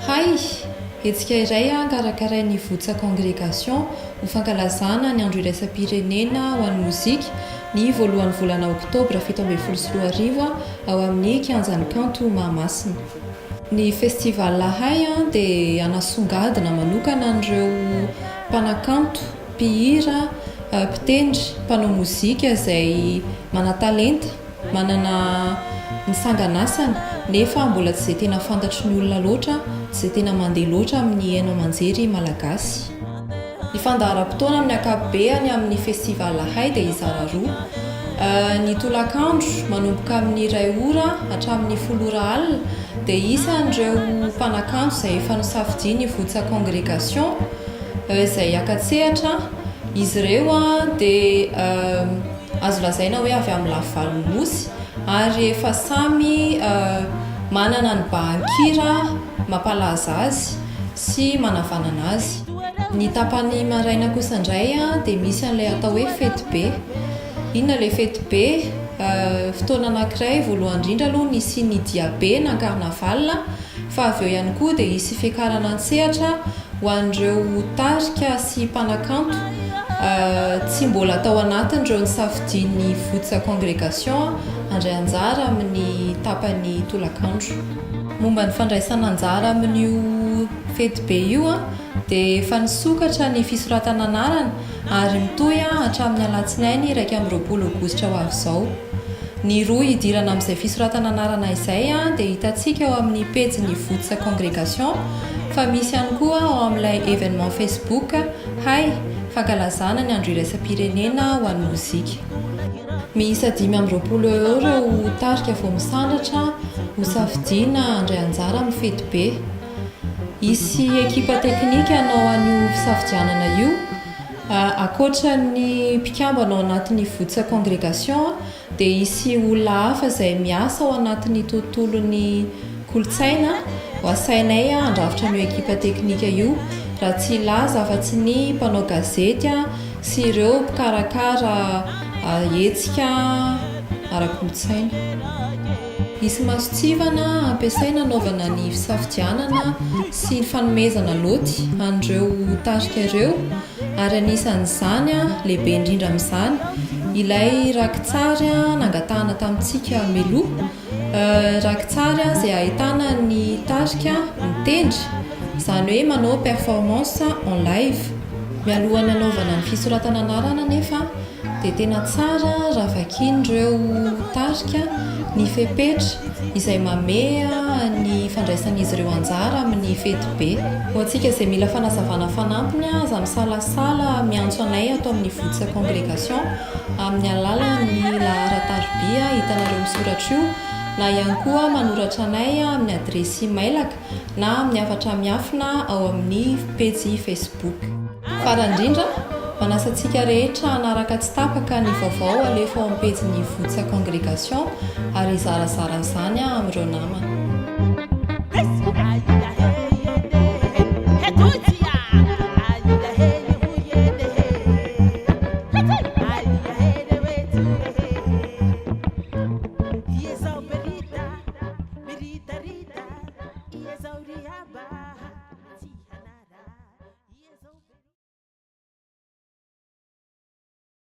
Hay, etsika iray karakaray ny votsa congrégation ho fankalazana ny andro iraisam-pirenena ho an'ny mozika ny voalohan'ny volana oktobra 2024 ao amin'ny kianjan'ny kanto Mahamasina. Ny festival Hay dia anasongadina manokana an'ireo mpanakanto, mpihira, mpitendry, mpanao mozika izay mana-talenta, manana ny sanganasany nefa mbola tsy izay tena fantatry ny olona loatra, tsy izay tena mandeha loatra amin'ny haino aman-jery malagasy. Ny fandaharam-potoana amin'ny ankapobeny amin'ny festival Hay dia izara roa. Ny tolakandro manomboka amin'ny 2 ora hatramin'ny 10 ora alina dia isan'ireo mpanakanto izay efa nosafidiany votsa congrégation izay akatsehatra. Izy ireo dia azo lazaina hoe avy amin'ny lafy nosy ary efa samy manana ny bahankira mampalaza azy sy manavanana azy. Ny tapany maraina kosa indray dia misy an'ilay atao hoe fety be. Inona ilay fety be? Fotoana anankiray voalohany indrindra aloha ny sinidia be na carnaval, fa avy eo ihany koa dia hisy fiakarana an-tsehatra ho an'ireo tarika sy mpanakanto tsy mbola atao anatin'ireo nisafidian'ny votsa congrégation handray anjara amin'ny tapany tolakandro. Momba ny fandraisana anjara amin'io fety be io dia efa nisokatra ny fisoratana anarana ary mitoy hatramin'ny alatsinainy 1 aogositra ho avy izao. Ny roa idirana amin'izay fisoratana anarana izay dia hitantsika ao amin'ny pejy votsa congrégation, fa misy ihany koa ao amin'ilay événement Facebook Hay fankalazana ny andro iraisam-pirenena ho an'ny mozika. Miisa 520 euro ho tarika vao misandratra ho safidiana handray anjara amin'ny fety be. Hisy ekipa teknika anao an'io fisafidianana io. Akoatra ny mpikambana ao anatin'ny votsa congrégation dia hisy olona hafa izay miasa ao anatin'ny tontolon'ny kolotsaina. Asainay handrafitra ny ekipa teknika io raha tsy ilaza afa-tsy ny mpanao gazety sy ireo mpikarakara hetsika ara-kolotsaina. Hisy masotsivana ampiasaina anaovana ny fisafidianana sy ny fanomezana loty an'ireo tarika ireo, ary anisan'izany lehibe indrindra amin'izany ilay rakitsary nangatahana tamintsika meloa. Rakitsary izay ahitana ny tarika mitendry, izany hoe manao performance en live. Mialohan'ny anaovana ny fisoratana anarana nefa dia tena tsara raha vakian'ireo tarika ny fepetra izay mamea ny fandraisan'izy ireo anjara amin'ny fety be. Ho antsika izay mila fanazavana fanampiny aza misalasala miantso anay atao amin'ny votsa congrégation amin'ny alalan'ny laharan-tarobia hitanareo misoratra io, na ihany koa manoratra anay amin'ny adresy mailaka na amin'ny hafatra miafina ao amin'ny pejy Facebook. Farany indrindra, manasa antsika rehetra hanaraka tsy tapaka ny vaovao alefa ao amin'ny pejy votsa congrégation ary zarazara izany amin'ireo namana.